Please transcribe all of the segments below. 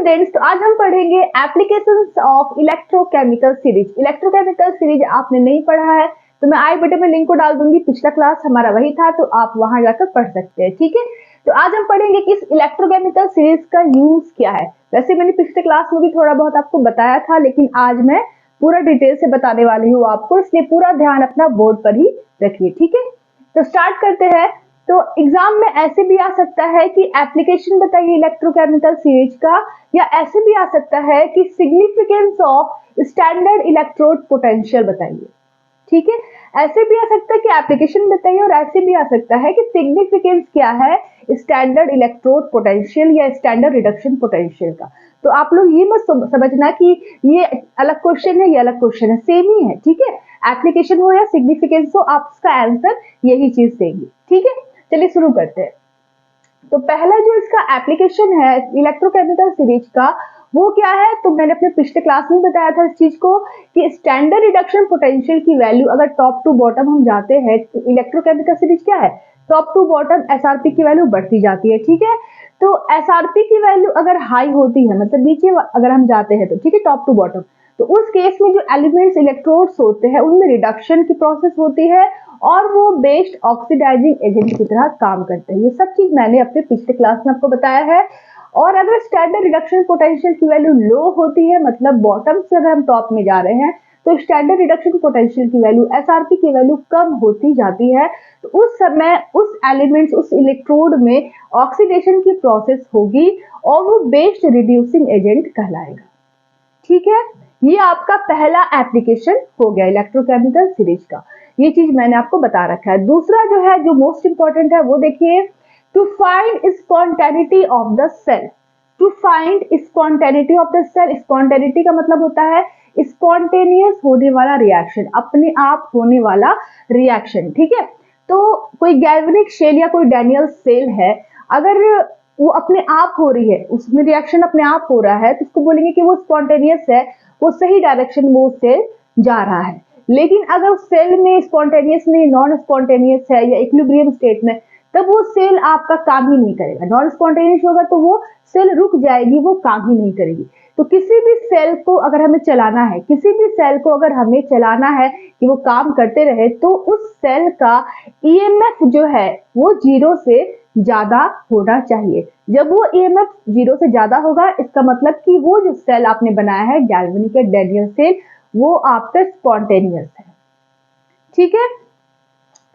Students, तो आज हम पढ़ेंगे applications of electrochemical series. Electrochemical series आपने नहीं पढ़ा है तो मैं आई बटन में लिंक को डाल दूंगी। पिछला क्लास हमारा वही था तो आप वहां जाकर पढ़ सकते हैं। ठीक है, तो आज हम पढ़ेंगे कि इस इलेक्ट्रोकेमिकल सीरीज का यूज क्या है। वैसे मैंने पिछले क्लास में भी थोड़ा बहुत आपको बताया था, लेकिन आज मैं पूरा डिटेल से बताने वाली हूँ आपको, इसलिए पूरा ध्यान अपना बोर्ड पर ही रखिए। ठीक है, तो स्टार्ट करते हैं। तो एग्जाम में ऐसे भी आ सकता है कि एप्लीकेशन बताइए इलेक्ट्रोकेमिकल सीरीज का, या ऐसे भी आ सकता है कि significance of standard electrode potential बताइए। ठीक है, ऐसे भी आ सकता है कि एप्लीकेशन बताइए, और ऐसे भी आ सकता है कि सिग्निफिकेंस क्या है स्टैंडर्ड इलेक्ट्रोड पोटेंशियल या स्टैंडर्ड रिडक्शन पोटेंशियल का। तो आप लोग ये मत समझना कि ये अलग क्वेश्चन है, ये अलग क्वेश्चन है, सेम ही है। ठीक है, एप्लीकेशन हो या सिग्निफिकेंस हो, आप इसका आंसर यही चीज देंगे। ठीक है, चलिए शुरू करते हैं। तो पहला जो इसका एप्लीकेशन है इलेक्ट्रोकेमिकल सीरीज का, वो क्या है, तो मैंने अपने पिछले क्लास में बताया था इस चीज को कि स्टैंडर्ड रिडक्शन पोटेंशियल की वैल्यू अगर टॉप टू बॉटम हम जाते हैं तो इलेक्ट्रोकेमिकल सीरीज क्या है, टॉप टू बॉटम एसआरपी की वैल्यू बढ़ती जाती है। ठीक है, तो एसआरपी की वैल्यू अगर हाई होती है, मतलब नीचे अगर हम जाते हैं तो ठीक है टॉप टू बॉटम, तो उस केस में जो एलिमेंट्स इलेक्ट्रोड्स होते हैं उनमें रिडक्शन की प्रोसेस होती है और वो बेस्ड ऑक्सीडाइजिंग एजेंट की तरह काम करते हैं। ये सब चीज मैंने अपने पिछले क्लास में आपको बताया है। और अगर स्टैंडर्ड रिडक्शन पोटेंशियल की वैल्यू लो होती है, मतलब बॉटम से अगर हम टॉप में जा रहे हैं, तो स्टैंडर्ड रिडक्शन पोटेंशियल की वैल्यू एसआरपी की वैल्यू कम होती जाती है। तो उस समय उस एलिमेंट्स उस इलेक्ट्रोड में ऑक्सीडेशन की प्रोसेस होगी और वो बेस्ड रिड्यूसिंग एजेंट कहलाएगा। ठीक है, ये आपका पहला एप्लीकेशन हो गया इलेक्ट्रोकेमिकल सीरीज का। ये चीज मैंने आपको बता रखा है। दूसरा जो है, जो मोस्ट इंपॉर्टेंट है, वो देखिए, to find spontaneity of the cell. To find spontaneity of the cell. Spontaneity का मतलब होता है स्पॉन्टेनियस होने वाला रिएक्शन, अपने आप होने वाला रिएक्शन। ठीक है, तो कोई गैल्वेनिक शेल या कोई डैनियल सेल है, अगर वो अपने आप हो रही है, उसमें रिएक्शन अपने आप हो रहा है, तो उसको बोलेंगे कि वो स्पॉन्टेनियस है, वो सही डायरेक्शन में वो सेल जा रहा है। लेकिन अगर उस सेल में स्पॉन्टेनियस नहीं, नॉन स्पॉन्टेनियस है या इक्विलिब्रियम स्टेट में, तब वो सेल आपका काम ही नहीं करेगा। नॉन स्पॉन्टेनियस होगा तो वो सेल रुक जाएगी, वो काम ही नहीं करेगी। तो किसी भी सेल को अगर हमें चलाना है, किसी भी सेल को अगर हमें चलाना है कि वो काम करते रहे, तो उस सेल का ईएमएफ जो है वो 0 से ज्यादा होना चाहिए। जब वो ईएमएफ 0 से ज्यादा होगा, इसका मतलब कि वो जो सेल आपने बनाया है गैल्वेनिक या डैनियल सेल, वो आपका स्पॉन्टेनियस है। ठीक है,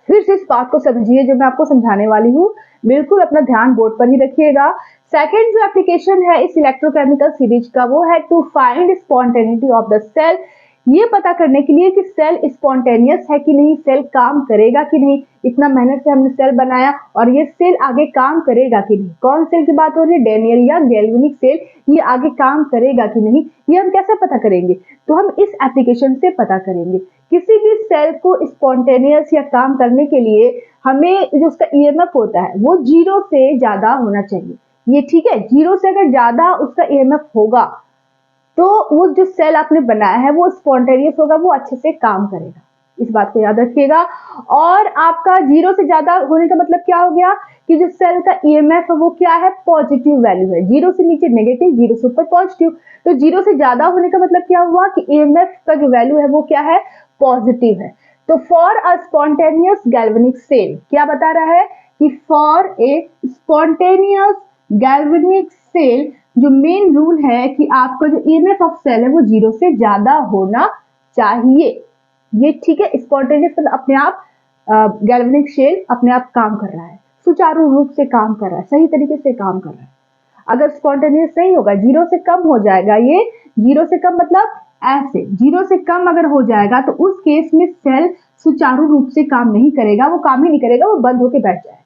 फिर से इस बात को समझिए जो मैं आपको समझाने वाली हूँ, बिल्कुल अपना ध्यान बोर्ड पर ही रखिएगा। सेकेंड जो एप्लीकेशन है इस इलेक्ट्रोकेमिकल सीरीज का, वो है to find spontaneity of the cell. ये पता करने के लिए कि सेल स्पॉन्टेनियस है कि नहीं, सेल काम करेगा कि नहीं, इतना मेहनत से हमने सेल बनाया और ये सेल आगे काम करेगा कि नहीं। कौन सेल की बात हो रही है, डैनियल या गैल्वेनिक सेल, ये आगे काम करेगा कि नहीं, ये हम कैसे पता करेंगे, तो हम इस एप्लीकेशन से पता करेंगे। किसी भी सेल को स्पॉन्टेनियस या काम करने के लिए हमें जो उसका ईएमएफ होता है वो 0 से ज्यादा होना चाहिए। ये ठीक है, 0 से अगर ज्यादा उसका ईएमएफ होगा तो वो जो सेल आपने बनाया है वो स्पॉन्टेनियस होगा, वो अच्छे से काम करेगा। इस बात को याद रखिएगा। और आपका 0 से ज्यादा होने का मतलब क्या हो गया कि जो सेल का ईएमएफ है वो क्या है, पॉजिटिव वैल्यू है। 0 से नीचे नेगेटिव, 0 से ऊपर पॉजिटिव। तो 0 से ज्यादा होने का मतलब क्या हुआ कि ईएमएफ का जो वैल्यू है वो क्या है, पॉजिटिव है। तो for a spontaneous galvanic cell क्या बता रहा है कि for a spontaneous galvanic cell जो मेन रूल है कि आपका जो ईएमएफ ऑफ सेल है वो 0 से ज्यादा होना चाहिए। ये ठीक है, स्पॉन्टेनियस मतलब अपने आप गैल्वेनिक सेल अपने आप काम कर रहा है, सुचारू रूप से काम कर रहा है, सही तरीके से काम कर रहा है। अगर स्पॉन्टेनियस नहीं होगा, 0 से कम हो जाएगा, ये 0 से कम मतलब ऐसे 0 से कम अगर हो जाएगा तो उस केस में सेल सुचारू रूप से काम नहीं करेगा, वो काम ही नहीं करेगा, वो बंद होके बैठ जाएगा।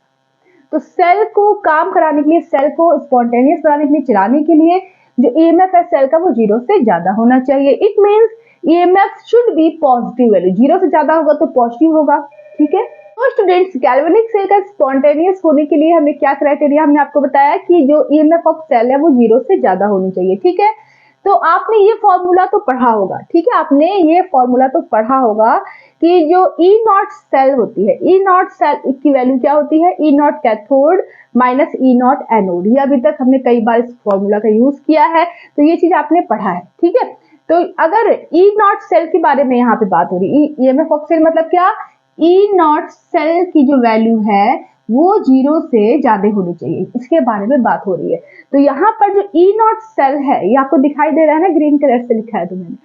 तो सेल को काम कराने के लिए, सेल को स्पॉन्टेनियस बनाने के लिए, चलाने के लिए जो ईएमएफ है सेल का वो 0 से ज्यादा होना चाहिए। It means EMF should be positive value, 0 से ज्यादा होगा तो पॉजिटिव होगा। ठीक है, तो स्टूडेंट्स गैल्वेनिक सेल का स्पॉन्टेनियस होने के लिए हमें क्या क्राइटेरिया, हमने आपको बताया कि जो ईएमएफ ऑफ सेल है वो 0 से ज्यादा होनी चाहिए। ठीक है, तो आपने ये फॉर्मूला तो पढ़ा होगा, ठीक है, आपने ये फॉर्मूला तो पढ़ा होगा कि जो ई नॉट सेल होती है, ई नॉट सेल की वैल्यू क्या होती है, E naught cathode minus E naught anode. ये अभी तक हमने कई बार इस फॉर्मूला का यूज किया है, तो ये चीज आपने पढ़ा है, ठीक है। तो अगर ई नॉट सेल के बारे में यहाँ पे बात हो रही, ईएमएफ ऑफ सेल मतलब क्या, ई नॉट सेल की जो वैल्यू है वो 0 से ज्यादा होनी चाहिए, इसके बारे में बात हो रही है। तो यहाँ पर जो ई नॉट सेल है, ये आपको दिखाई दे रहा है ना, ग्रीन कलर से लिखा है तो मैंने,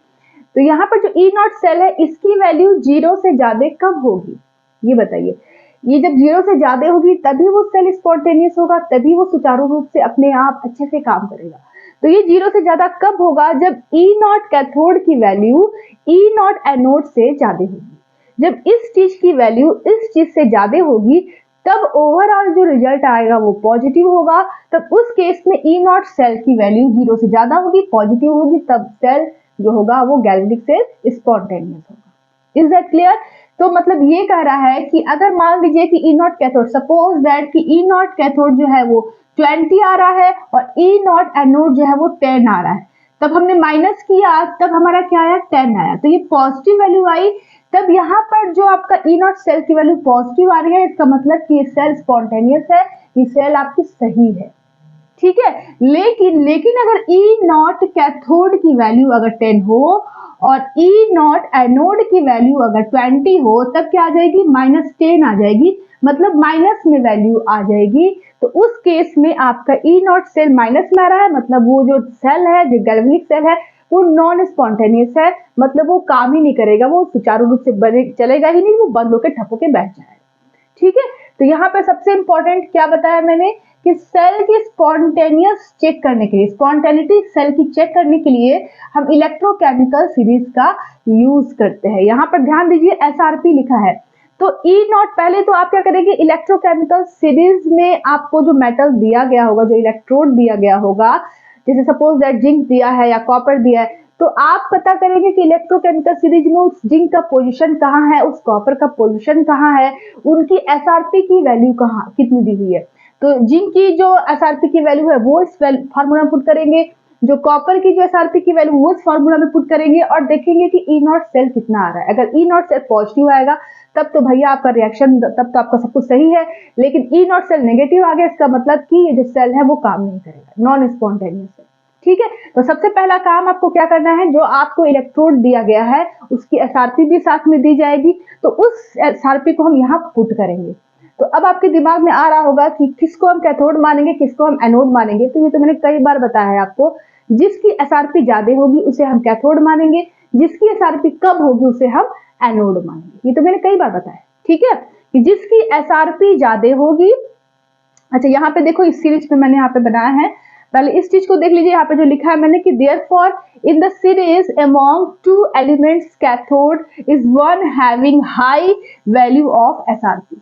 तो यहाँ पर जो ई नॉट सेल है इसकी वैल्यू 0 से ज्यादा कब होगी, ये बताइए। ये जब 0 से ज्यादा होगी तभी वो सेल स्पॉन्टेनियस होगा, तभी वो सुचारू रूप से अपने आप अच्छे से काम करेगा। तो ये 0 से ज्यादा कब होगा, जब ई नॉट कैथोड की वैल्यू ई नॉट एनोड से ज्यादा होगी। जब इस चीज की वैल्यू इस चीज से ज्यादा होगी तब ओवरऑल जो रिजल्ट आएगा वो पॉजिटिव होगा। तब उस केस में ई नॉट सेल की वैल्यू 0 से ज्यादा होगी, पॉजिटिव होगी, तब सेल जो होगा वो गैल्वेनिक सेल स्पॉन्टेनियस होगा। Is that clear? तो मतलब ये कह रहा है कि अगर मान लीजिए कि ई नॉट कैथोड, सपोज दैट कि ई नॉट कैथोड जो है वो 20 आ रहा है और ई नॉट एनोड जो है वो 10 आ रहा है, तब हमने माइनस किया, तब हमारा क्या आया, 10 आया, तो ये पॉजिटिव वैल्यू आई। तब यहाँ पर जो आपका ई नॉट सेल की वैल्यू पॉजिटिव आ रही है, इसका मतलब कि ये सेल स्पॉन्टेनियस है, ये सेल आपकी सही है, ठीक है। लेकिन अगर ई नॉट कैथोड की वैल्यू अगर 10 हो और ई नॉट एनोड की वैल्यू अगर 20 हो, तब क्या आ जाएगी, -10 आ जाएगी, मतलब माइनस में वैल्यू आ जाएगी। तो उस केस में आपका ई नॉट सेल माइनस में आ रहा है, मतलब वो जो सेल है, जो गैल्वेनिक सेल है, वो नॉन स्पॉन्टेनियस है, मतलब वो काम ही नहीं करेगा, वो सुचारू रूप से चलेगा ही नहीं, वो बंद होकर ठप होकर बैठ जाएगा, ठीक है। तो यहाँ पे सबसे इंपॉर्टेंट क्या बताया मैंने कि सेल की स्पॉन्टेनियस चेक करने के लिए, स्पॉन्टेनिटी सेल की चेक करने के लिए हम इलेक्ट्रोकेमिकल सीरीज का यूज करते हैं। यहाँ पर ध्यान दीजिए एसआरपी लिखा है, तो ई नॉट, पहले तो आप क्या करेंगे, इलेक्ट्रोकेमिकल सीरीज में आपको जो मेटल दिया गया होगा, जो इलेक्ट्रोड दिया गया होगा, जैसे सपोज दैट जिंक दिया है या कॉपर दिया है, तो आप पता करेंगे कि इलेक्ट्रोकेमिकल सीरीज में उस जिंक का पोजीशन कहाँ है, उस कॉपर का पोजीशन कहाँ है, उनकी एसआरपी की वैल्यू कहाँ कितनी दी हुई है। तो जिंक की जो एसआरपी की वैल्यू है वो इस फार्मूला में पुट करेंगे, जो कॉपर की जो एसआरपी की वैल्यू वो इस फार्मूला में पुट करेंगे और देखेंगे कि ई नॉट सेल कितना आ रहा है। अगर ई नॉट सेल पॉजिटिव आएगा तब तो भैया आपका रिएक्शन, तब तो आपका सब कुछ सही है, लेकिन ई नॉट सेल नेगेटिव आ गया, इसका मतलब कि ये जो सेल है वो काम नहीं करेगा, नॉन स्पॉन्टेनियस है, ठीक है। तो सबसे पहला काम आपको क्या करना है, जो आपको इलेक्ट्रोड दिया गया है उसकी एसआरपी भी साथ में दी जाएगी, तो उस एसआरपी को हम यहाँ पुट करेंगे। तो अब आपके दिमाग में आ रहा होगा कि किसको हम कैथोड मानेंगे, किसको हम एनोड मानेंगे। तो ये तो मैंने कई बार बताया है आपको, जिसकी एसआरपी ज्यादा होगी उसे हम कैथोड मानेंगे, जिसकी एसआरपी कम होगी उसे हम एनोड मानेंगे। ये तो मैंने कई बार बताया, ठीक है, कि जिसकी एसआरपी ज्यादा होगी। अच्छा यहाँ पे देखो, इस सीरीज पे मैंने यहाँ पे बनाया है, पहले इस चीज को देख लीजिए, यहाँ पे जो लिखा है मैंने कि therefore in the series among two elements cathode is one having high value of SRP।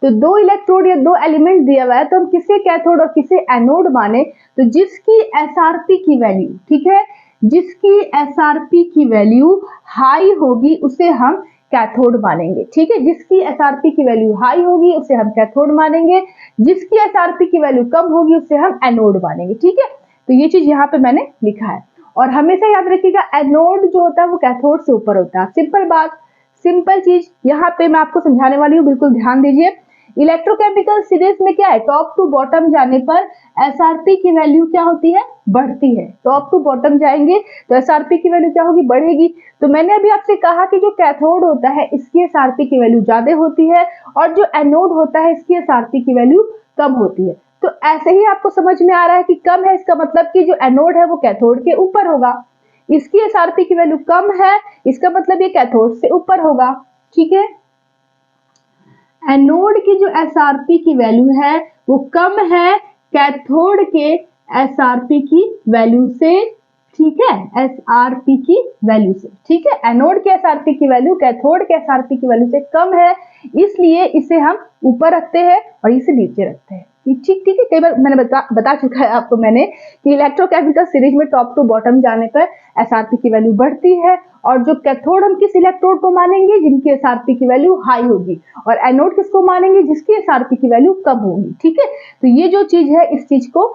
तो दो इलेक्ट्रोड या दो एलिमेंट दिया हुआ है, तो हम किसे कैथोड और किसे एनोड माने, तो जिसकी एसआरपी की वैल्यू, ठीक है, जिसकी एसआरपी की वैल्यू हाई होगी उसे हम कैथोड मानेंगे, ठीक है। जिसकी एसआरपी की वैल्यू हाई होगी उसे हम कैथोड मानेंगे, जिसकी एसआरपी की वैल्यू कम होगी उसे हम एनोड मानेंगे, ठीक है। तो ये चीज यहाँ पे मैंने लिखा है, और हमेशा याद रखिएगा एनोड जो होता है वो कैथोड से ऊपर होता है। सिंपल बात, सिंपल चीज यहाँ पे मैं आपको समझाने वाली हूँ, बिल्कुल ध्यान दीजिए। इलेक्ट्रोकेमिकल सीरीज में क्या है, टॉप टू बॉटम जाने पर एसआरपी की वैल्यू क्या होती है, बढ़ती है। टॉप टू बॉटम जाएंगे तो एसआरपी की वैल्यू क्या होगी, बढ़ेगी। तो मैंने अभी आपसे कहा कि जो कैथोड होता है इसकी एसआरपी की वैल्यू ज्यादा होती है और जो एनोड होता है इसकी एसआरपी की वैल्यू कम होती है। तो ऐसे ही आपको समझ में आ रहा है कि कम है, इसका मतलब कि जो एनोड है वो कैथोड के ऊपर होगा, इसकी एसआरपी की वैल्यू कम है, इसका मतलब ये कैथोड से ऊपर होगा, ठीक है। एनोड की जो एसआरपी की वैल्यू है वो कम है कैथोड के एसआरपी की वैल्यू से, ठीक है, एसआरपी की वैल्यू से, ठीक है। एनोड के एसआरपी की वैल्यू कैथोड के एसआरपी की वैल्यू से कम है, इसलिए इसे हम ऊपर रखते हैं और इसे नीचे रखते हैं, ठीक है। कई बार मैंने बता चुका है आपको मैंने कि इलेक्ट्रोकेमिकल सीरीज में टॉप टू बॉटम जाने पर एसआरपी की वैल्यू बढ़ती है, और जो कैथोड हम किस इलेक्ट्रोड को मानेंगे, जिनकी एसआरपी की वैल्यू हाई होगी, और एनोड किसको मानेंगे, जिसकी एसआरपी की वैल्यू कम होगी, ठीक है। तो ये जो चीज है, इस चीज को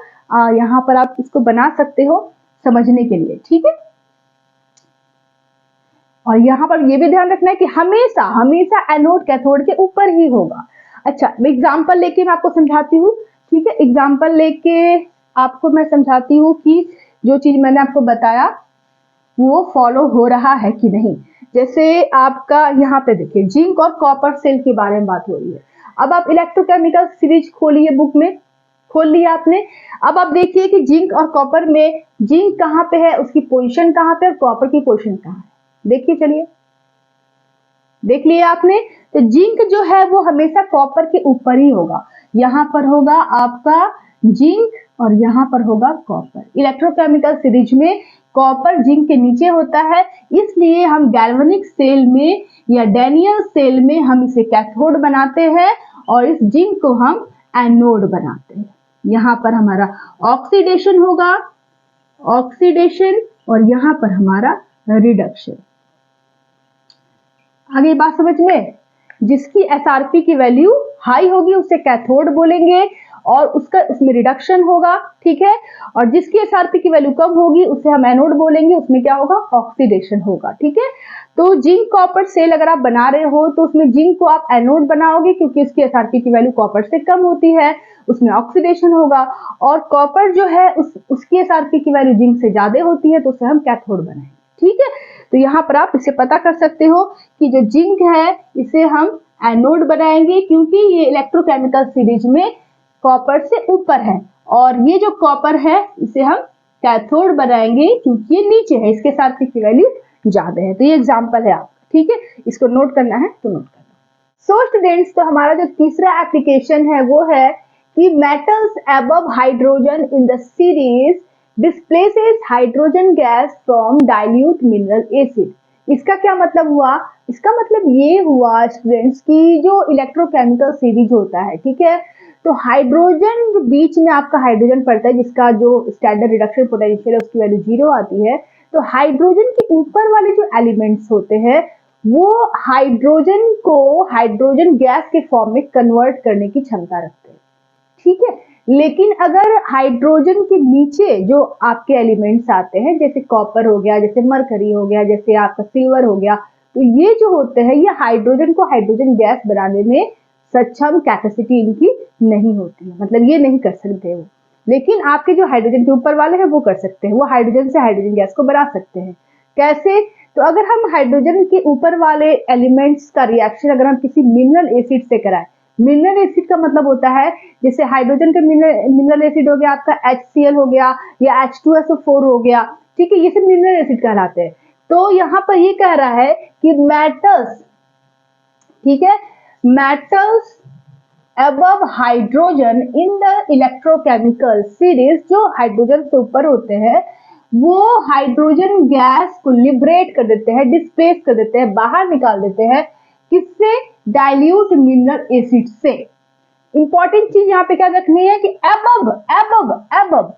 यहाँ पर आप इसको बना सकते हो। समझने के लिए, ठीक है। और यहाँ पर ये भी ध्यान रखना है कि हमेशा हमेशा एनोड कैथोड के ऊपर ही होगा। अच्छा, एग्जाम्पल लेके मैं आपको समझाती हूँ, ठीक है। एग्जाम्पल लेके आपको मैं समझाती हूँ कि जो चीज मैंने आपको बताया वो फॉलो हो रहा है कि नहीं। जैसे आपका यहाँ पे देखिए जिंक और कॉपर सेल के बारे में बात हो रही है। अब आप इलेक्ट्रोकेमिकल सीरीज खोलिए, बुक में खोल लिया आपने। अब आप देखिए कि जिंक और कॉपर में जिंक कहाँ पे है, उसकी पोजीशन कहाँ पे, और कॉपर की पोजीशन कहाँ है, देखिए। चलिए देख लिया आपने। तो जिंक जो है वो हमेशा कॉपर के ऊपर ही होगा। यहाँ पर होगा आपका जिंक और यहाँ पर होगा कॉपर। इलेक्ट्रोकेमिकल सीरीज में कॉपर जिंक के नीचे होता है, इसलिए हम गैल्वेनिक सेल में या डैनियल सेल में हम इसे कैथोड बनाते हैं और इस जिंक को हम एनोड बनाते हैं। यहाँ पर हमारा ऑक्सीडेशन होगा, ऑक्सीडेशन, और यहाँ पर हमारा रिडक्शन। आगे बात समझ में। जिसकी एसआरपी की वैल्यू हाई होगी उसे कैथोड बोलेंगे और उसका उसमें रिडक्शन होगा, ठीक है। और जिसकी एसआरपी की वैल्यू कम होगी उसे हम एनोड बोलेंगे, उसमें क्या होगा, ऑक्सीडेशन होगा, ठीक है। तो जिंक कॉपर सेल अगर आप बना रहे हो तो उसमें जिंक को आप एनोड बनाओगे क्योंकि उसकी एसआरपी की वैल्यू कॉपर से कम होती है, उसमें ऑक्सीडेशन होगा। और कॉपर जो है उसकी एसआरपी की वैल्यू जिंक से ज्यादा होती है तो उसे हम कैथोड बनाएंगे, ठीक है। तो यहाँ पर आप इसे पता कर सकते हो कि जो जिंक है इसे हम एनोड बनाएंगे क्योंकि ये इलेक्ट्रोकेमिकल सीरीज में कॉपर से ऊपर है, और ये जो कॉपर है इसे हम कैथोड बनाएंगे क्योंकि ये नीचे है, इसके साथ की वैल्यू ज्यादा है। तो ये एग्जांपल है आपका, ठीक है। इसको नोट करना है तो नोट करना। सो स्टूडेंट्स, तो हमारा जो तीसरा एप्लीकेशन है वो है कि metals above hydrogen in the series displaces hydrogen gas from dilute mineral acid. इसका क्या मतलब हुआ? इसका मतलब ये हुआ स्टूडेंट्स की जो इलेक्ट्रोकेमिकल सीरीज होता है, ठीक है, तो हाइड्रोजन बीच में आपका हाइड्रोजन पड़ता है जिसका जो स्टैंडर्ड रिडक्शन पोटेंशियल है उसकी वैल्यू 0 आती है। तो हाइड्रोजन के ऊपर वाले जो एलिमेंट्स होते हैं वो हाइड्रोजन को हाइड्रोजन गैस के फॉर्म में कन्वर्ट करने की क्षमता रखते हैं, ठीक है। लेकिन अगर हाइड्रोजन के नीचे जो आपके एलिमेंट्स आते हैं जैसे कॉपर हो गया, जैसे मरकरी हो गया, जैसे आपका सिल्वर हो गया, तो ये जो होते हैं ये हाइड्रोजन को हाइड्रोजन गैस बनाने में सक्षम कैपेसिटी इनकी नहीं होती है, मतलब ये नहीं कर सकते वो। लेकिन आपके जो हाइड्रोजन के ऊपर वाले हैं वो कर सकते हैं, वो हाइड्रोजन से हाइड्रोजन गैस को बना सकते हैं। कैसे? तो अगर हम हाइड्रोजन के ऊपर वाले एलिमेंट्स का रिएक्शन अगर हम किसी मिनरल एसिड से कराएं, मिनरल एसिड का मतलब होता है जैसे हाइड्रोजन का मिनरल एसिड हो गया आपका HCl हो गया या H2SO4 हो गया, ठीक है, ये सब मिनरल एसिड कहलाते हैं। तो यहाँ पर ये कह रहा है कि मेटल्स, ठीक है, metals above hydrogen in the electrochemical series, जो हाइड्रोजन से ऊपर होते हैं वो हाइड्रोजन गैस को लिबरेट कर देते हैं, डिस्प्लेस कर देते हैं, बाहर निकाल देते हैं। किससे? डाइल्यूट मिनरल एसिड से। इंपॉर्टेंट चीज यहाँ पे क्या रखनी है कि above above above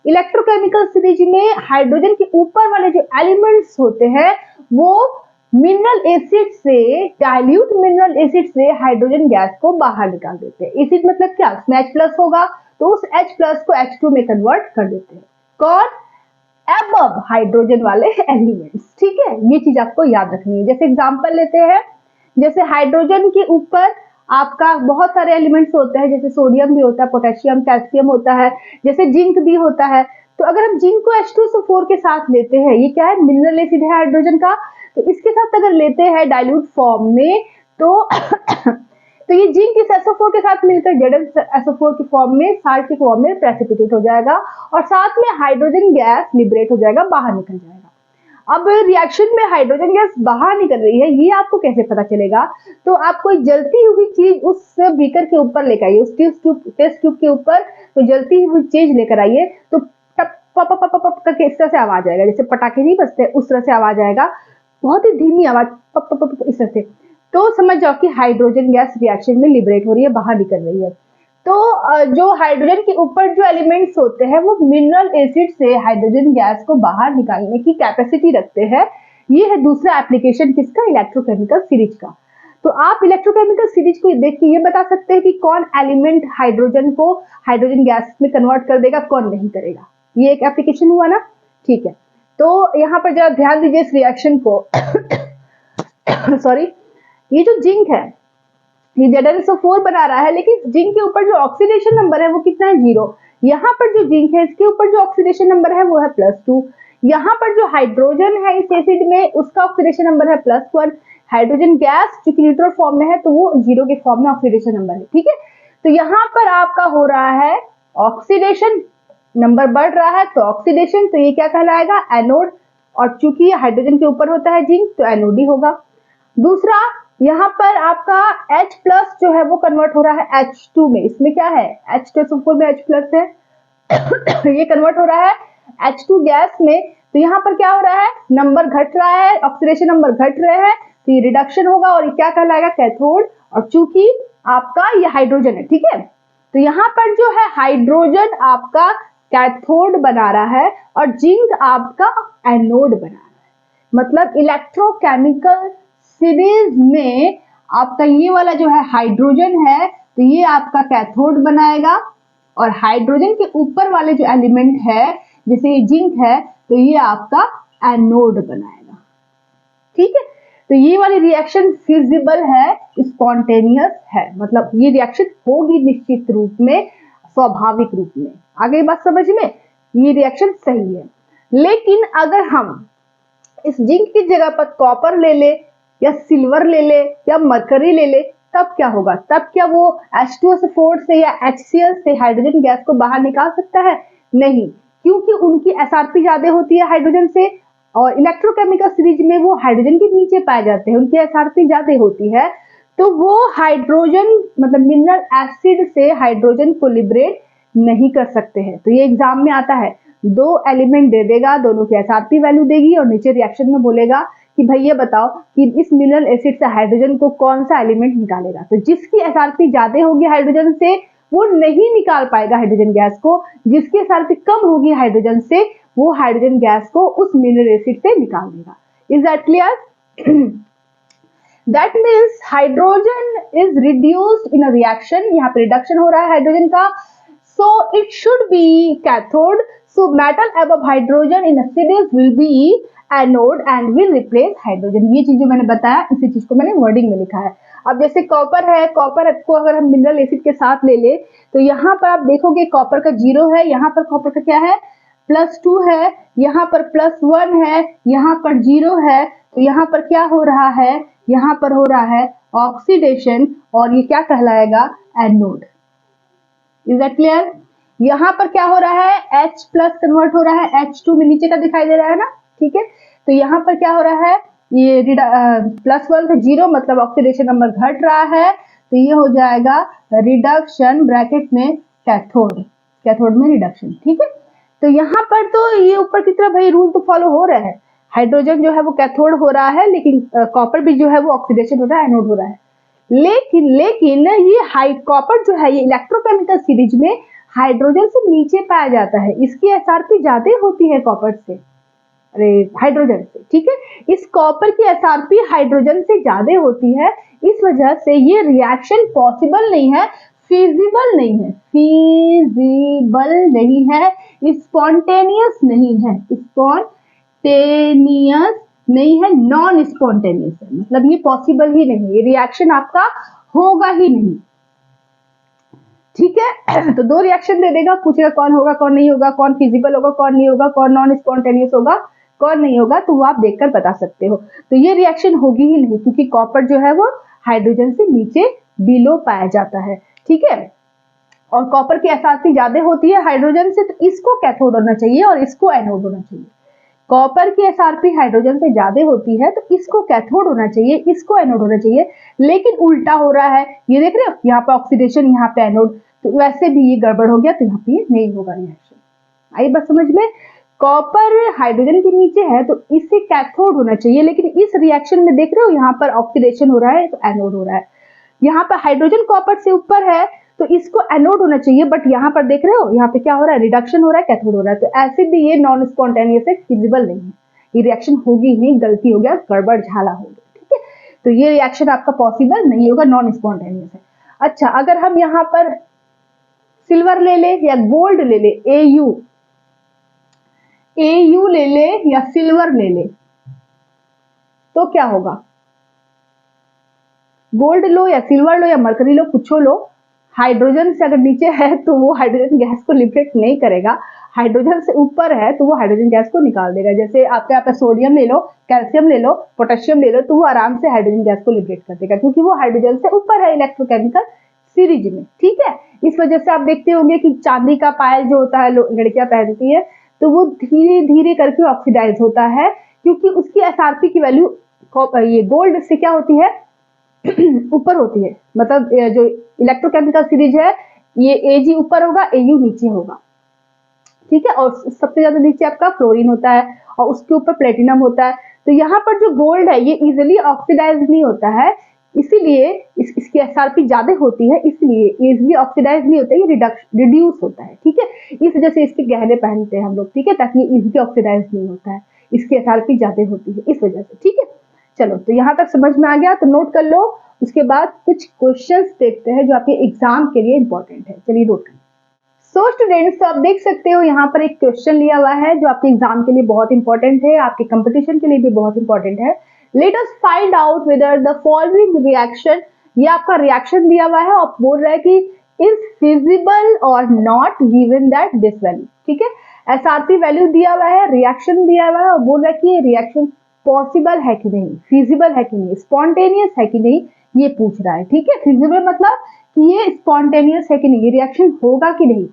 electrochemical series में हाइड्रोजन के ऊपर वाले जो एलिमेंट्स होते हैं वो मिनरल एसिड से, डाइल्यूट मिनरल एसिड से हाइड्रोजन गैस को बाहर निकाल देते हैं। एसिड मतलब क्या? उसमें H+ होगा तो उस H+ को H2 में कन्वर्ट कर देते हैं। कौन? अबव हाइड्रोजन वाले एलिमेंट्स, ठीक है, ये चीज आपको याद रखनी है। जैसे एग्जांपल लेते हैं, जैसे हाइड्रोजन के ऊपर आपका बहुत सारे एलिमेंट्स होते हैं, जैसे सोडियम भी होता है, पोटेशियम, कैल्शियम होता है, जैसे जिंक भी होता है। तो अगर हम जिंक को H2SO4 के साथ लेते हैं, ये क्या है? मिनरल एसिड है हाइड्रोजन का, तो इसके साथ अगर लेते हैं डाइल्यूट फॉर्म में तो ये जिंक इस SO4 के साथ मिलकर ZnSO4 की फॉर्म में, साल्ट की फॉर्म में प्रेसिपिटेट हो जाएगा और साथ में हाइड्रोजन गैस लिबरेट हो जाएगा, बाहर निकल जाएगा। अब रिएक्शन में हाइड्रोजन गैस बाहर निकल रही है, ये आपको कैसे पता चलेगा? तो आप कोई जलती हुई चीज उस बीकर के ऊपर लेकर आइए, उस टेस्ट ट्यूब के ऊपर कोई जलती हुई चीज लेकर आइए, तो टप पप पप पप करके इस तरह से आवाज आएगा, जैसे पटाखे नहीं बजते उस तरह से आवाज आएगा, बहुत ही धीमी आवाज, पप पप पप इस तरह से। तो समझ जाओ कि हाइड्रोजन गैस रिएक्शन में लिबरेट हो रही है, बाहर निकल रही है। तो जो हाइड्रोजन के ऊपर जो एलिमेंट्स होते हैं वो मिनरल एसिड से हाइड्रोजन गैस को बाहर निकालने की कैपेसिटी रखते हैं। ये है दूसरा एप्लीकेशन किसका? इलेक्ट्रोकेमिकल सीरीज का। तो आप इलेक्ट्रोकेमिकल सीरीज को देख के ये बता सकते हैं कि कौन एलिमेंट हाइड्रोजन को हाइड्रोजन गैस में कन्वर्ट कर देगा, कौन नहीं करेगा। ये एक एप्लीकेशन हुआ ना, ठीक है, तो यहाँ पर जरा ध्यान दीजिए इस रिएक्शन को। सॉरी, ये जो जिंक है ये ZnSO4 बना रहा है, लेकिन जिंक के ऊपर जो ऑक्सीडेशन नंबर है वो कितना है, 0। यहाँ पर जो जिंक है इसके ऊपर जो ऑक्सीडेशन नंबर है वो है +2। यहाँ पर जो हाइड्रोजन है इस एसिड में उसका ऑक्सीडेशन नंबर है +1। हाइड्रोजन गैस जो कि न्यूट्रल फॉर्म में है तो वो 0 के फॉर्म में ऑक्सीडेशन नंबर है, ठीक है। तो यहाँ पर आपका हो रहा है ऑक्सीडेशन, नंबर बढ़ रहा है तो ऑक्सीडेशन, तो ये क्या कहलाएगा, एनोड। और चूंकि हाइड्रोजन के ऊपर होता है जिंक तो एनोड ही होगा। दूसरा, यहाँ पर आपका H प्लस जो है वो कन्वर्ट हो रहा है H2 में। इसमें क्या है, H2SO4 में H प्लस है। ये कन्वर्ट हो रहा है H2 गैस में, तो यहाँ पर क्या हो रहा है, नंबर घट रहा है, ऑक्सीडेशन नंबर घट रहे हैं, तो ये रिडक्शन होगा और ये क्या कहलाएगा, कैथोड। और चूंकि आपका ये हाइड्रोजन है, ठीक है, तो यहाँ पर जो है हाइड्रोजन आपका कैथोड बना रहा है और जिंक आपका एनोड बना रहा है। मतलब इलेक्ट्रोकेमिकल सीरीज में आपका ये वाला जो है हाइड्रोजन है तो ये आपका कैथोड बनाएगा और हाइड्रोजन के ऊपर वाले जो एलिमेंट है जैसे ये जिंक है तो ये आपका एनोड बनाएगा, ठीक है। तो ये वाली रिएक्शन फिजिबल है, स्पॉन्टेनियस है, मतलब ये रिएक्शन होगी निश्चित रूप में, स्वाभाविक रूप में। आगे बात समझ में, ये रिएक्शन सही है। लेकिन अगर हम इस जिंक की जगह पर कॉपर ले ले या सिल्वर ले ले या मरकरी ले ले तब क्या होगा, तब क्या वो H2SO4 से या HCl से हाइड्रोजन गैस को बाहर निकाल सकता है, नहीं, क्योंकि उनकी SRP ज्यादा होती है हाइड्रोजन से और इलेक्ट्रोकेमिकल सीरीज में वो हाइड्रोजन के नीचे पाए जाते हैं, उनकी SRP ज्यादा होती है, तो वो हाइड्रोजन मतलब मिनरल एसिड से हाइड्रोजन को लिबरेट नहीं कर सकते हैं। तो ये एग्जाम में आता है, 2 एलिमेंट दे देगा, दोनों की SRP वैल्यू देगी और नीचे रिएक्शन में बोलेगा कि भाई ये बताओ कि इस मिनरल एसिड से हाइड्रोजन को कौन सा एलिमेंट निकालेगा। तो जिसकी SRP ज्यादा होगी हाइड्रोजन से वो नहीं निकाल पाएगा हाइड्रोजन गैस को, जिसकी SRP कम होगी हाइड्रोजन से वो हाइड्रोजन गैस को उस मिनरल एसिड से निकाल देगा। Is that clear? That means hydrogen is reduced in a reaction, यहाँ पे रिडक्शन हो रहा है हाइड्रोजन का, so it should be cathode, so metal above hydrogen in a series will be anode and will replace hydrogen. ये चीज जो मैंने बताया इसी चीज को मैंने वर्डिंग में लिखा है। अब जैसे कॉपर है, कॉपर को अगर हम मिनरल एसिड के साथ ले ले तो यहाँ पर आप देखोगे कॉपर का 0 है, यहाँ पर कॉपर का क्या है, +2 है, यहाँ पर +1 है, यहाँ पर 0 है, तो यहाँ पर क्या हो रहा है, यहाँ पर हो रहा है ऑक्सीडेशन और ये क्या कहलाएगा, एनोड। Is that clear? यहाँ पर क्या हो रहा है, H प्लस कन्वर्ट हो रहा है H2 में, नीचे का दिखाई दे रहा है ना, ठीक है। तो यहाँ पर क्या हो रहा है, ये +1 से 0 मतलब ऑक्सीडेशन नंबर घट रहा है, तो ये हो जाएगा रिडक्शन ब्रैकेट में कैथोड, कैथोड में रिडक्शन, ठीक है। तो यहाँ पर तो ये ऊपर की तरफ भाई रूल तो फॉलो हो रहा है, हाइड्रोजन जो है वो कैथोड हो रहा है लेकिन कॉपर भी जो है वो ऑक्सीडेशन हो रहा है, एनोड हो रहा है। लेकिन ये कॉपर जो है ये इलेक्ट्रोकेमिकल सीरीज में हाइड्रोजन से नीचे पाया जाता है, इसकी SRP ज्यादा होती है कॉपर से, अरे हाइड्रोजन से, ठीक है। इस कॉपर की SRP हाइड्रोजन से ज्यादा होती है, इस वजह से ये रिएक्शन पॉसिबल नहीं है, फिजिबल नहीं है, फिजिबल नहीं है, स्पॉन्टेनियस नहीं है, स्पॉन्टेनियस नहीं है, नॉन स्पॉन्टेनियस है, मतलब ये पॉसिबल ही नहीं, ये रिएक्शन आपका होगा ही नहीं, ठीक है। तो 2 रिएक्शन दे देगा, पूछेगा कौन होगा कौन नहीं होगा, कौन फिजिबल होगा कौन नहीं होगा, कौन नॉन स्पॉन्टेनियस होगा कौन नहीं होगा, तो वो आप देखकर बता सकते हो। तो ये रिएक्शन होगी ही नहीं क्योंकि कॉपर जो है वो हाइड्रोजन से नीचे बिलो पाया जाता है, ठीक है। और कॉपर की SRP ज्यादा होती है हाइड्रोजन से, तो इसको कैथोड होना चाहिए और इसको एनोड होना चाहिए। कॉपर की SRP हाइड्रोजन से ज्यादा होती है तो इसको कैथोड होना चाहिए, इसको एनोड होना चाहिए, लेकिन उल्टा हो रहा है, ये देख रहे हो, यहाँ पे ऑक्सीडेशन यहाँ पे एनोड, तो वैसे भी ये गड़बड़ हो गया, तो यहाँ पे नहीं होगा रिएक्शन। आई बात समझ में? कॉपर हाइड्रोजन के नीचे है तो इसे कैथोड होना चाहिए, लेकिन इस रिएक्शन में देख रहे हो यहाँ पर ऑक्सीडेशन हो रहा है तो एनोड हो रहा है। यहाँ पर हाइड्रोजन कॉपर से ऊपर है तो इसको एनोड होना चाहिए, बट यहाँ पर देख रहे हो यहाँ पे क्या हो रहा है, रिडक्शन हो रहा है, कैथोड हो रहा है। तो ऐसे भी ये नॉन स्पॉन्टेनियस है, फिजिबल नहीं है, ये रिएक्शन होगी नहीं, गलती हो गया, गड़बड़ झाला हो गया, ठीक है। तो ये रिएक्शन आपका पॉसिबल नहीं होगा, नॉन स्पॉन्टेनियस है। अच्छा, अगर हम यहाँ पर सिल्वर ले ले या गोल्ड ले ले, AU, Au ले ले या सिल्वर ले ले तो क्या होगा? गोल्ड लो या सिल्वर लो या मरकरी लो, कुछ लो, हाइड्रोजन से अगर नीचे है तो वो हाइड्रोजन गैस को लिबरेट नहीं करेगा, हाइड्रोजन से ऊपर है तो वो हाइड्रोजन गैस को निकाल देगा। जैसे आपके यहाँ पे सोडियम ले लो, कैल्शियम ले लो, पोटेशियम ले लो, तो वो आराम से हाइड्रोजन गैस को लिबरेट कर देगा क्योंकि वो हाइड्रोजन से ऊपर है इलेक्ट्रोकेमिकल सीरीज में। ठीक है, इस वजह से आप देखते होंगे कि चांदी का पायल जो होता है लड़कियां पहनती है तो वो धीरे धीरे करके ऑक्सीडाइज होता है क्योंकि उसकी एसआरपी की वैल्यू ये गोल्ड से क्या होती है ऊपर होती है। मतलब जो इलेक्ट्रोकेमिकल सीरीज है ये Ag ऊपर होगा, Au नीचे होगा। ठीक है, और सबसे ज्यादा नीचे आपका फ्लोरीन होता है और उसके ऊपर प्लेटिनम होता है। तो यहाँ पर जो गोल्ड है ये इजिली ऑक्सीडाइज नहीं होता है, इसीलिए इसकी एसआरपी ज्यादा होती है, इसलिए इजिली ऑक्सीडाइज नहीं होता है, ये रिड्यूस होता है। ठीक है, इस वजह से इसके गहने पहनते हैं हम लोग, ठीक है, ताकि ये इजिली ऑक्सीडाइज नहीं होता है, इसकी एसआरपी ज्यादा होती है इस वजह से। ठीक है, चलो तो यहाँ तक समझ में आ गया तो नोट कर लो। उसके बाद कुछ क्वेश्चंस देखते हैं जो आपके एग्जाम के लिए इंपॉर्टेंट है। चलिए नोट करें। सो स्टूडेंट्स, तो आप देख सकते हो यहाँ पर एक क्वेश्चन लिया हुआ है जो आपके एग्जाम के लिए बहुत इंपॉर्टेंट है, आपके कंपटीशन के लिए भी बहुत इंपॉर्टेंट है। Let us find out whether the following reaction, ये आपका रिएक्शन दिया हुआ है और बोल रहा है कि इज फिजिबल और not given that this value. ठीक है, एसआरपी वैल्यू दिया हुआ है, रिएक्शन दिया हुआ है और बोल रहा है कि ये रिएक्शन पॉसिबल है कि नहीं, फिजिबल है कि नहीं, स्पॉन्टेनियस है कि नहीं, ये पूछ रहा है। ठीक है, फिजिबल मतलब कि ये स्पॉन्टेनियस है कि नहीं, ये रिएक्शन होगा कि नहीं।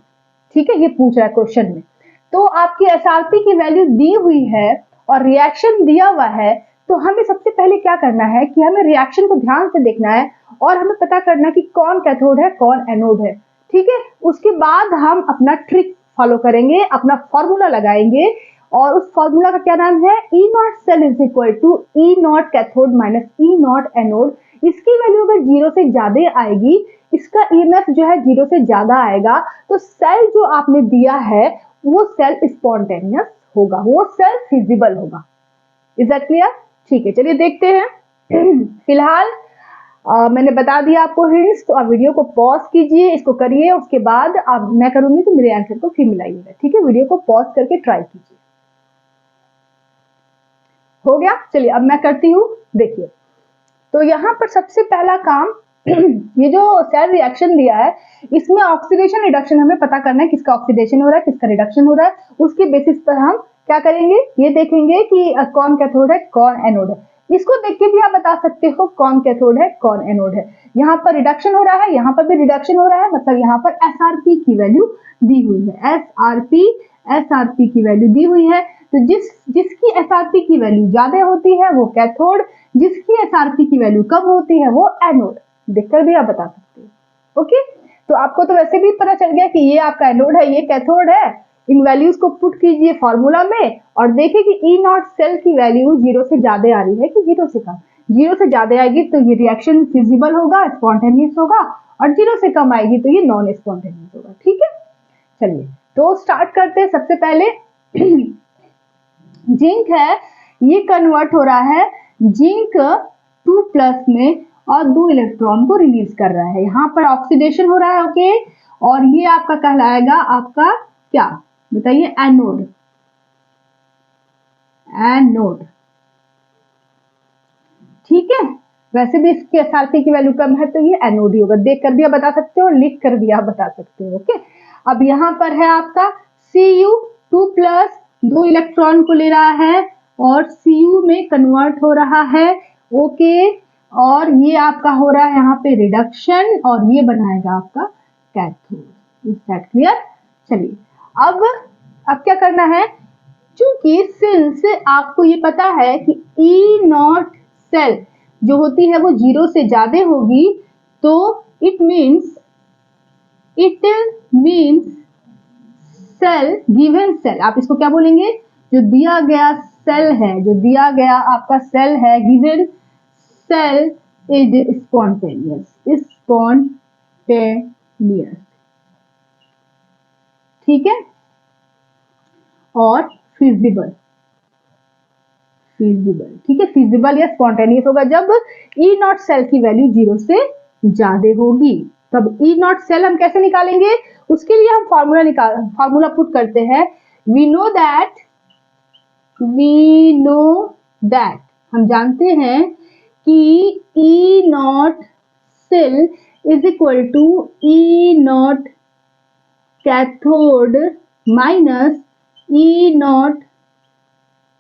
ठीक है, ये पूछ रहा है क्वेश्चन में। तो आपकी एसआरपी की वैल्यू दी हुई है और रिएक्शन दिया हुआ है, तो हमें सबसे पहले क्या करना है कि हमें रिएक्शन को ध्यान से देखना है और हमें पता करना है कि कौन कैथोड है कौन एनोड है। ठीक है, उसके बाद हम अपना ट्रिक फॉलो करेंगे, अपना फॉर्मूला लगाएंगे और उस फॉर्मूला का क्या नाम है, E naught cell is equal to E naught cathode minus E naught anode. इसकी वैल्यू अगर 0 से ज्यादा आएगी, इसका EMF जो है 0 से ज्यादा आएगा, तो सेल जो आपने दिया है वो सेल स्पॉन्टेनियस होगा, वो सेल फिजिबल होगा। Is that clear? ठीक है, चलिए देखते हैं। फिलहाल मैंने बता दिया आपको हिंट्स, तो आप वीडियो को पॉज कीजिए, इसको करिए, उसके बाद आप मैं करूंगी तो मेरे आंसर को फिर मिलाइएगा। ठीक है, वीडियो को पॉज करके ट्राई कीजिए। हो गया? चलिए अब मैं करती हूँ, देखिए। तो यहाँ पर सबसे पहला काम ये जो सेल रिएक्शन दिया है इसमें ऑक्सीडेशन रिडक्शन हमें पता करना है, किसका ऑक्सीडेशन हो रहा है किसका रिडक्शन हो रहा है। उसके बेसिस पर हम क्या करेंगे, ये देखेंगे कि कौन कैथोड है कौन एनोड है। इसको देख के भी आप बता सकते हो कौन कैथोड है कौन एनोड है। यहाँ पर रिडक्शन हो रहा है, यहाँ पर भी रिडक्शन हो रहा है, मतलब यहाँ पर एसआरपी की वैल्यू दी हुई है, एसआरपी की वैल्यू दी हुई है। तो जिसकी एसआरपी की वैल्यू ज्यादा होती है वो कैथोड, जिसकी एसआरपी की वैल्यू कम होती है वो एनोड। देखकर भी आप बता सकते हो। ओके, तो आपको तो वैसे भी पता चल गया कि ये आपका एनोड है ये कैथोड है। इन वैल्यूज को पुट कीजिए फॉर्मूला में और देखिए कि E नॉट सेल की वैल्यू 0 से ज्यादा आ रही है कि 0 से कम। 0 से ज्यादा आएगी तो ये रिएक्शन फिजिबल होगा, स्पॉन्टेनियस होगा, और 0 से कम आएगी तो ये नॉन स्पॉन्टेनियस होगा। ठीक है, चलिए तो स्टार्ट करते हैं। सबसे पहले जिंक है, ये कन्वर्ट हो रहा है जिंक 2+ में और 2 इलेक्ट्रॉन को रिलीज कर रहा है। यहाँ पर ऑक्सीडेशन हो रहा है। ओके, और ये आपका कहलाएगा आपका क्या बताइए, एनोड। एनोड, ठीक है, वैसे भी इसकी एसआरपी की वैल्यू कम है तो ये एनोड ही होगा। देख कर भी आप बता सकते हो, लिख कर भी आप बता सकते हो। ओके, अब यहाँ पर है आपका Cu 2+, 2 इलेक्ट्रॉन को ले रहा है और Cu में कन्वर्ट हो रहा है। ओके, और ये आपका हो रहा है यहाँ पे रिडक्शन और ये बनाएगा आपका कैथोड। Is that clear? चलिए अब क्या करना है, चूंकि सिंस आपको ये पता है कि E नॉट सेल जो होती है वो 0 से ज्यादा होगी, तो it means cell, given cell, आप इसको क्या बोलेंगे, जो दिया गया सेल है, जो दिया गया आपका सेल है, गिवन सेल इज स्पॉन्टेनियस। ठीक है, और फिजिबल। ठीक है, फिजिबल या स्पॉन्टेनियस होगा जब E नॉट सेल की वैल्यू 0 से ज्यादा होगी। तब E नॉट सेल हम कैसे निकालेंगे, उसके लिए हम फॉर्मूला पुट करते हैं। We know that we know that, हम जानते हैं कि E naught cell is equal to E naught cathode minus E naught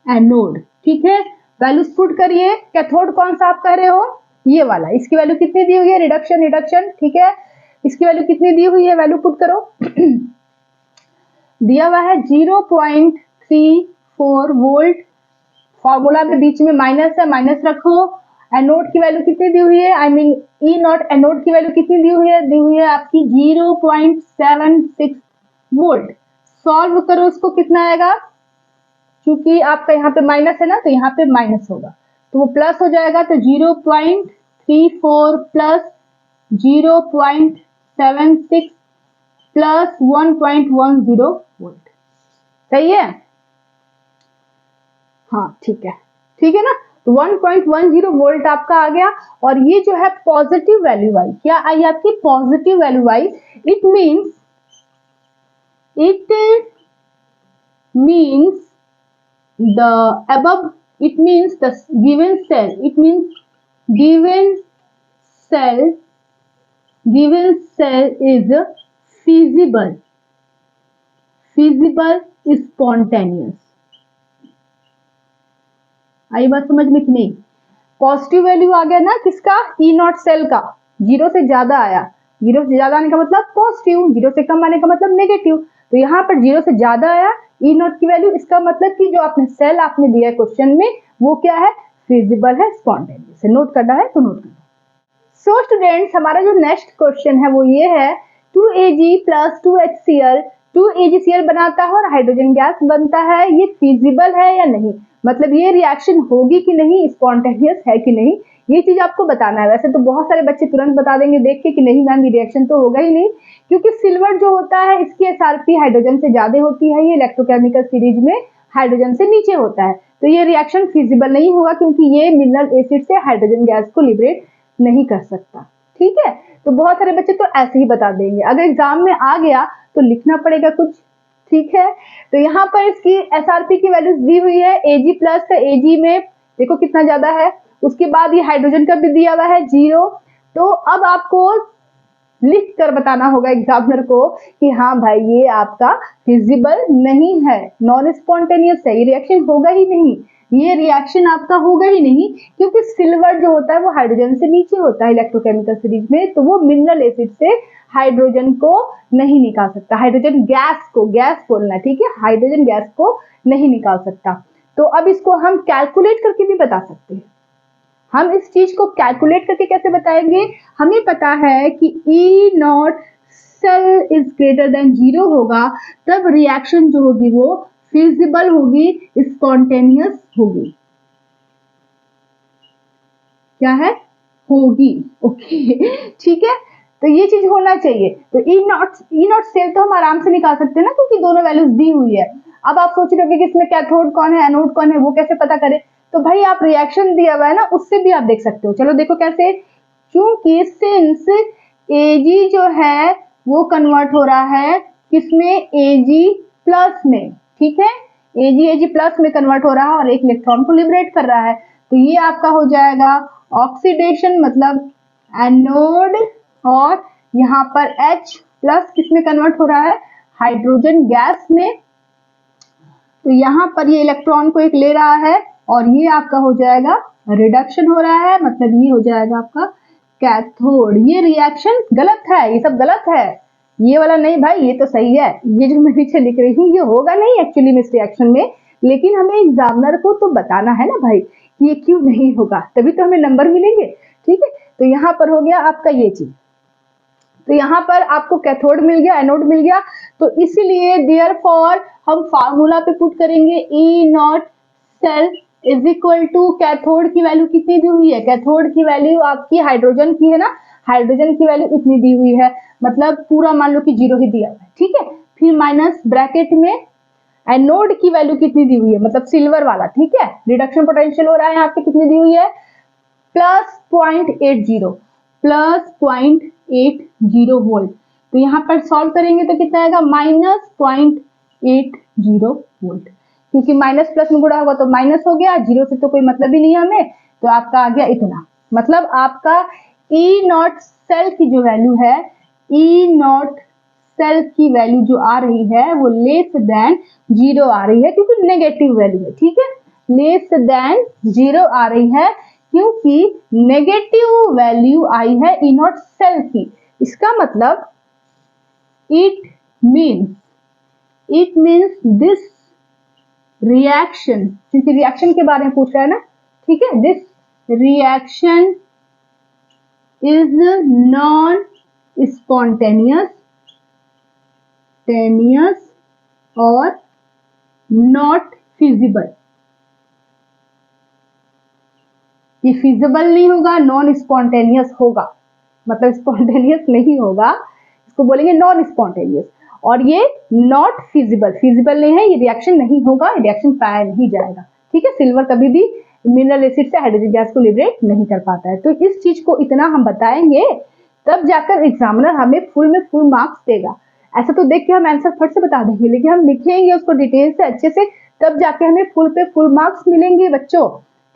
anode. ठीक है, वैल्यूज पुट करिए। कैथोड कौन सा आप कह रहे हो? ये वाला। इसकी वैल्यू कितनी दी हुई है? Reduction reduction. ठीक है, इसकी वैल्यू कितनी दी हुई है? वैल्यू पुट करो। दिया हुआ है 0.34 वोल्ट। फॉर्मूला में बीच में माइनस है, माइनस रखो। एनोड की वैल्यू कितनी दी हुई है? I mean E naught anode की वैल्यू कितनी दी हुई है? दी हुई है आपकी 0.76 वोल्ट। सॉल्व करो उसको, कितना आएगा? क्योंकि आपका यहाँ पे माइनस है ना, तो यहाँ पे माइनस होगा तो वो प्लस हो जाएगा। तो 0.34 प्लस 0.76 प्लस 1.10 वोल्ट। सही है? हाँ ठीक है, ठीक है ना। तो 1.10 वोल्ट आपका आ गया। और ये जो है पॉजिटिव वैल्यू आई, क्या आई आपकी? Positive value I. It means the above, it means the given cell, it means given cell is feasible spontaneous। आई बात समझ में कि नहीं? पॉजिटिव वैल्यू आ गया ना किसका? ई नॉट सेल का। जीरो से ज्यादा आया, जीरो से ज्यादा आने का मतलब पॉजिटिव, जीरो से कम आने का मतलब नेगेटिव। तो यहाँ पर जीरो से ज्यादा आया ई नॉट की वैल्यू, इसका मतलब कि जो आपने सेल आपने दिया है क्वेश्चन में वो क्या है? फिजिबल है, स्पॉन्टेनियस है। नोट करना है तो नोट करना। सो स्टूडेंट्स, हमारा जो नेक्स्ट क्वेश्चन है वो ये है 2Ag प्लस 2HCl 2AgCl बनाता है और हाइड्रोजन गैस बनता है। ये फिजिबल है या नहीं, मतलब ये रिएक्शन होगी कि नहीं, स्पॉन्टेनियस है कि नहीं, ये चीज आपको बताना है। वैसे तो बहुत सारे बच्चे तुरंत बता देंगे देख के कि नहीं मैम ये रिएक्शन तो होगा ही नहीं, क्योंकि सिल्वर जो होता है इसकी एसआरपी हाइड्रोजन से ज्यादा होती है। ये इलेक्ट्रोकेमिकल सीरीज में हाइड्रोजन से नीचे होता है, तो ये रिएक्शन फिजिबल नहीं होगा क्योंकि ये मिनरल एसिड से हाइड्रोजन गैस को लिबरेट नहीं कर सकता। ठीक है, तो बहुत सारे बच्चे तो ऐसे ही बता देंगे। अगर एग्जाम में आ गया तो लिखना पड़ेगा कुछ। ठीक है, तो यहाँ पर इसकी एसआरपी की वैल्यूज दी हुई है। Ag प्लस का Ag में देखो कितना ज्यादा है, उसके बाद ये हाइड्रोजन का भी दिया हुआ है 0। तो अब आपको लिख कर बताना होगा एग्जामिनर को कि हाँ भाई ये आपका फिजिबल नहीं है, नॉन स्पॉन्टेनियस है, ये रिएक्शन होगा ही नहीं, ये रिएक्शन आपका होगा ही नहीं, क्योंकि सिल्वर जो होता है वो हाइड्रोजन से नीचे होता है इलेक्ट्रोकेमिकल सीरीज में, तो वो मिनरल एसिड से हाइड्रोजन को नहीं निकाल सकता, हाइड्रोजन गैस को, गैस बोलना ठीक है, हाइड्रोजन गैस को नहीं निकाल सकता। तो अब इसको हम कैलकुलेट करके भी बता सकते हैं। हम इस चीज को कैलकुलेट करके कैसे बताएंगे? हमें पता है कि E naught cell is greater than 0 होगा, तब रिएक्शन जो होगी वो फिजिबल होगी, स्पॉन्टेनियस होगी। क्या है? होगी। ओके ठीक है, तो ये चीज होना चाहिए। तो E नॉट सेल तो हम आराम से निकाल सकते हैं ना, क्योंकि दोनों वैल्यूज दी हुई है। अब आप सोच रहे हो कि इसमें कैथोड कौन है एनोड कौन है, वो कैसे पता करें? तो भाई आप रिएक्शन दिया हुआ है ना, उससे भी आप देख सकते हो। चलो देखो कैसे, क्योंकि सिंस Ag जो है वो कन्वर्ट हो रहा है किसमें? Ag प्लस में। ठीक है, Ag प्लस में कन्वर्ट हो रहा है और एक इलेक्ट्रॉन को लिबरेट कर रहा है, तो ये आपका हो जाएगा ऑक्सीडेशन, मतलब एनोड, और यहाँ पर H प्लस किसमें कन्वर्ट हो रहा है? हाइड्रोजन गैस में। तो यहाँ पर ये इलेक्ट्रॉन को एक ले रहा है और ये आपका हो जाएगा रिडक्शन हो रहा है, मतलब ये हो जाएगा आपका कैथोड। ये रिएक्शन गलत है, ये सब गलत है, ये वाला नहीं भाई, ये तो सही है। ये जो मैं पीछे लिख रही हूँ ये होगा नहीं एक्चुअली में इस रिएक्शन में, लेकिन हमें एग्जामिनर को तो बताना है ना भाई ये क्यों नहीं होगा, तभी तो हमें नंबर मिलेंगे। ठीक है, तो यहाँ पर हो गया आपका ये चीज। तो यहाँ पर आपको कैथोड मिल गया, एनोड मिल गया, तो इसीलिए देयरफॉर हम फार्मूला पे पुट करेंगे E naught cell is equal to cathode की वैल्यू कितनी दी हुई है? कैथोड की वैल्यू आपकी हाइड्रोजन की है ना, हाइड्रोजन की वैल्यू इतनी दी हुई है, मतलब पूरा मान लो कि 0 ही दिया हुआ है। ठीक है, फिर माइनस ब्रैकेट में एनोड की वैल्यू कितनी दी हुई है, मतलब सिल्वर वाला। ठीक है, रिडक्शन पोटेंशियल हो रहा है यहाँ पे, कितनी दी हुई है? Plus 0.80, plus 0.80 volt. तो यहाँ पर सॉल्व करेंगे तो कितना आएगा? Minus 0.80 volt. क्योंकि माइनस प्लस में गुणा होगा तो माइनस हो गया, जीरो से तो कोई मतलब ही नहीं है हमें, तो आपका आ गया इतना। मतलब आपका ई नॉट सेल की जो वैल्यू है, ई नॉट सेल की वैल्यू जो आ रही है वो लेस देन जीरो आ रही है, क्योंकि नेगेटिव वैल्यू है, ठीक है, लेस देन जीरो आ रही है क्योंकि नेगेटिव वैल्यू आई है ई नॉट सेल की। इसका मतलब इट मीन्स दिस रिएक्शन, क्योंकि रिएक्शन के बारे में पूछ रहा है ना, ठीक है, this reaction is non spontaneous और नॉट फिजिबल। ये फिजिबल नहीं होगा, नॉन स्पॉन्टेनियस होगा, मतलब स्पॉन्टेनियस नहीं होगा, इसको बोलेंगे नॉन स्पॉन्टेनियस। और ये नॉट फिजिबल, फिजिबल नहीं है, ये रिएक्शन नहीं होगा, रिएक्शन पाया नहीं जाएगा, ठीक है। सिल्वर कभी भी मिनरल एसिड से हाइड्रोजन गैस को लिबरेट नहीं कर पाता है। तो इस चीज को इतना हम बताएंगे, तब जाकर एग्जामिनर हमें फुल मार्क्स देगा। ऐसा तो देख के हम आंसर फट से बता देंगे, लेकिन हम लिखेंगे उसको डिटेल से अच्छे से, तब जाके हमें फुल मार्क्स मिलेंगे बच्चों,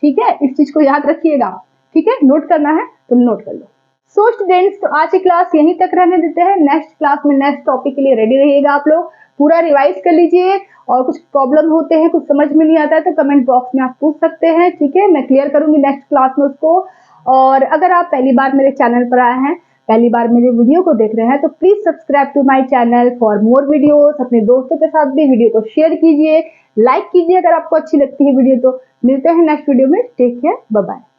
ठीक है। इस चीज को याद रखिएगा, ठीक है, नोट करना है तो नोट कर लो। सो स्टूडेंट्स, तो आज की क्लास यहीं तक रहने देते हैं। नेक्स्ट क्लास में नेक्स्ट टॉपिक के लिए रेडी रहिएगा आप लोग, पूरा रिवाइज कर लीजिए, और कुछ प्रॉब्लम होते हैं, कुछ समझ में नहीं आता है तो कमेंट बॉक्स में आप पूछ सकते हैं, ठीक है, मैं क्लियर करूंगी नेक्स्ट क्लास में उसको। और अगर आप पहली बार मेरे चैनल पर आए हैं, पहली बार मेरे वीडियो को देख रहे हैं, तो please subscribe to my channel for more videos. अपने दोस्तों के साथ भी वीडियो को शेयर कीजिए, लाइक कीजिए अगर आपको अच्छी लगती है वीडियो तो। मिलते हैं नेक्स्ट वीडियो में, टेक केयर, बाय बाय।